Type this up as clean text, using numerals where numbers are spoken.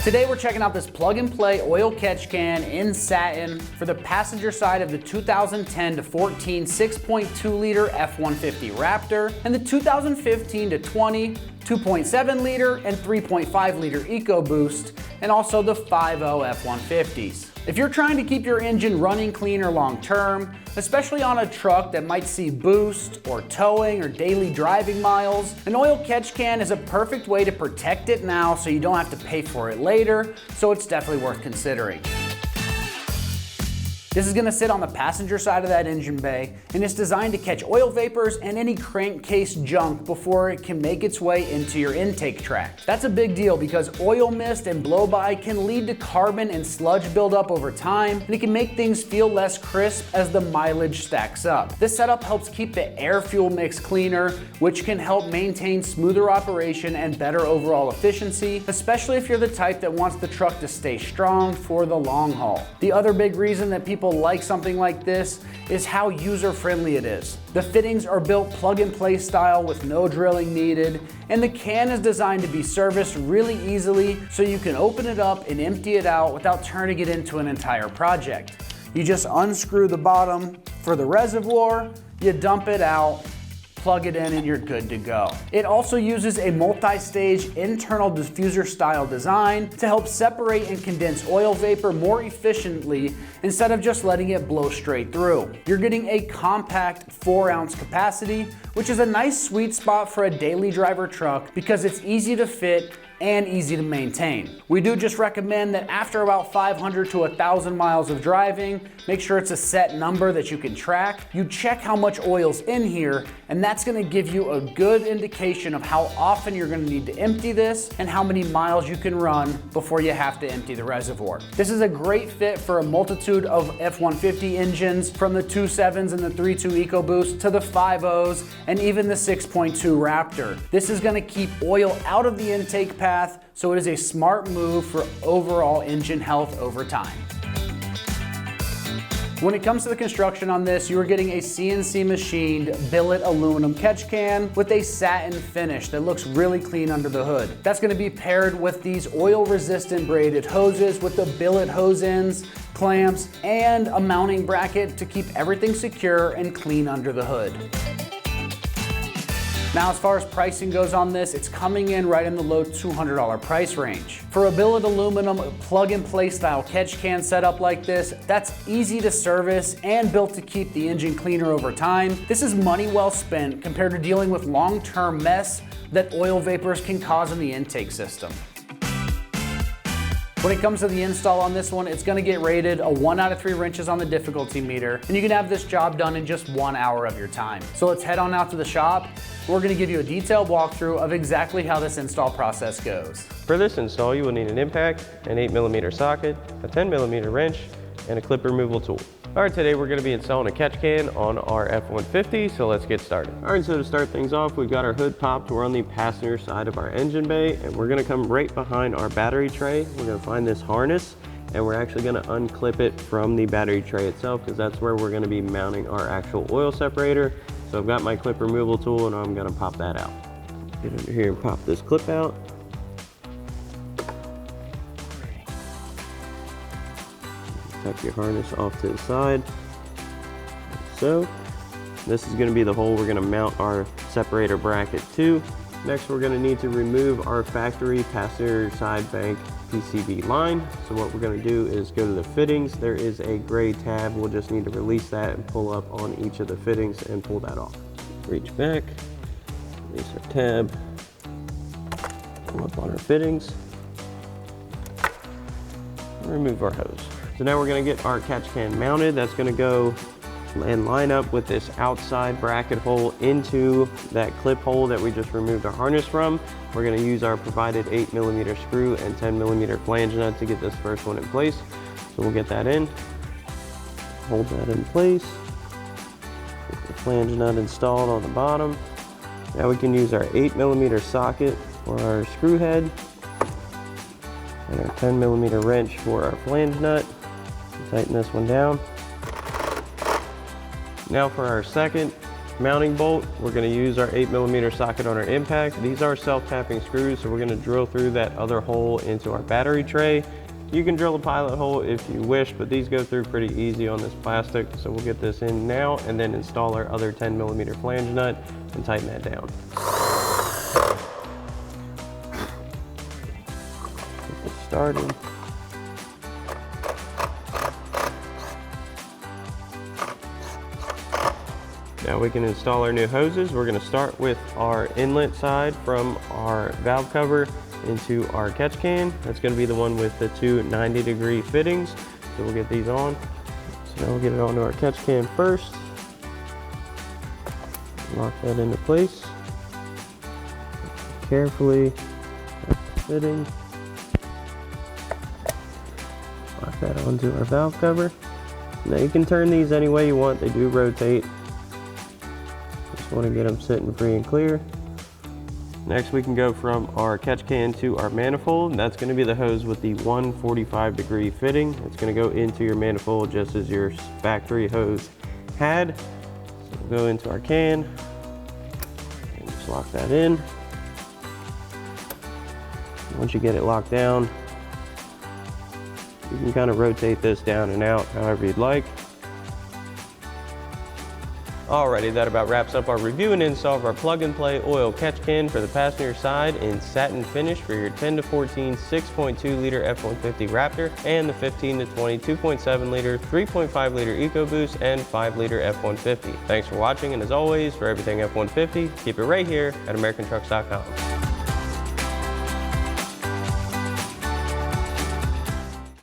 Today we're checking out this plug-and-play oil catch can in satin for the passenger side of the 2010 to 14 6.2 liter F-150 Raptor and the 2015 to 20 2.7 liter and 3.5 liter EcoBoost, and also the 5.0 F-150s. If you're trying to keep your engine running cleaner long term, especially on a truck that might see boost or towing or daily driving miles, an oil catch can is a perfect way to protect it now so you don't have to pay for it later, so it's definitely worth considering. This is going to sit on the passenger side of that engine bay, and it's designed to catch oil vapors and any crankcase junk before it can make its way into your intake tract. That's a big deal because oil mist and blow-by can lead to carbon and sludge buildup over time, and it can make things feel less crisp as the mileage stacks up. This setup helps keep the air-fuel mix cleaner, which can help maintain smoother operation and better overall efficiency, especially if you're the type that wants the truck to stay strong for the long haul. The other big reason that people like something like this is how user-friendly it is. The fittings are built plug-and-play style with no drilling needed, and the can is designed to be serviced really easily so you can open it up and empty it out without turning it into an entire project. You just unscrew the bottom for the reservoir, you dump it out, plug it in, and you're good to go. It also uses a multi-stage internal diffuser style design to help separate and condense oil vapor more efficiently instead of just letting it blow straight through. You're getting a compact 4-ounce capacity, which is a nice sweet spot for a daily driver truck because it's easy to fit and easy to maintain. We do just recommend that after about 500 to 1,000 miles of driving, make sure it's a set number that you can track. You check how much oil's in here, and that's gonna give you a good indication of how often you're gonna need to empty this and how many miles you can run before you have to empty the reservoir. This is a great fit for a multitude of F-150 engines, from the 2.7s and the 3.2 EcoBoost to the 5.0s and even the 6.2 Raptor. This is gonna keep oil out of the intake path, so it is a smart move for overall engine health over time. When it comes to the construction on this, you are getting a CNC machined billet aluminum catch can with a satin finish that looks really clean under the hood. That's going to be paired with these oil resistant braided hoses with the billet hose ends, clamps, and a mounting bracket to keep everything secure and clean under the hood. Now, as far as pricing goes on this, it's coming in right in the low $200 price range. For a billet aluminum plug-and-play style catch can setup like this, that's easy to service and built to keep the engine cleaner over time, this is money well spent compared to dealing with long-term mess that oil vapors can cause in the intake system. When it comes to the install on this one, it's going to get rated a 1 out of 3 wrenches on the difficulty meter, and you can have this job done in just 1 hour of your time. So let's head on out to the shop. We're going to give you a detailed walkthrough of exactly how this install process goes. For this install, you will need an impact, an 8mm socket, a 10mm wrench, and a clip removal tool. All right, today we're going to be installing a catch can on our F-150, so let's get started. All right, so to start things off, we've got our hood popped. We're on the passenger side of our engine bay, and we're going to come right behind our battery tray. We're going to find this harness, and we're actually going to unclip it from the battery tray itself, because that's where we're going to be mounting our actual oil separator. So I've got my clip removal tool, and I'm going to pop that out. Get under here and pop this clip out. Tuck your harness off to the side, like so. This is going to be the hole we're going to mount our separator bracket to. Next, we're going to need to remove our factory passenger side bank PCB line. So what we're going to do is go to the fittings. There is a gray tab. We'll just need to release that and pull up on each of the fittings and pull that off. Reach back, release our tab, pull up on our fittings, and remove our hose. So now we're going to get our catch can mounted. That's going to go and line up with this outside bracket hole into that clip hole that we just removed our harness from. We're going to use our provided 8mm screw and 10mm flange nut to get this first one in place. So we'll get that in, hold that in place, get the flange nut installed on the bottom. Now we can use our 8mm socket for our screw head and our 10mm wrench for our flange nut. Tighten this one down. Now for our second mounting bolt, we're going to use our 8mm socket on our impact. These are self-tapping screws, so we're going to drill through that other hole into our battery tray. You can drill a pilot hole if you wish, but these go through pretty easy on this plastic. So we'll get this in now and then install our other 10mm flange nut and tighten that down. Get this started. Now we can install our new hoses. We're going to start with our inlet side from our valve cover into our catch can. That's going to be the one with the two 90-degree fittings. So we'll get these on. So now we'll get it onto our catch can first. Lock that into place. Carefully fitting. Lock that onto our valve cover. Now you can turn these any way you want. They do rotate. Just want to get them sitting free and clear. Next, we can go from our catch can to our manifold. That's going to be the hose with the 145-degree fitting. It's going to go into your manifold just as your factory hose had. So we'll go into our can and just lock that in. Once you get it locked down, you can kind of rotate this down and out however you'd like. Alrighty, that about wraps up our review and install of our plug-and-play oil catch can for the passenger side in satin finish for your 10 to 14 6.2 liter F-150 Raptor and the 15 to 20 2.7 liter 3.5 liter EcoBoost and 5 liter F-150. Thanks for watching, and as always, for everything F-150, keep it right here at AmericanTrucks.com.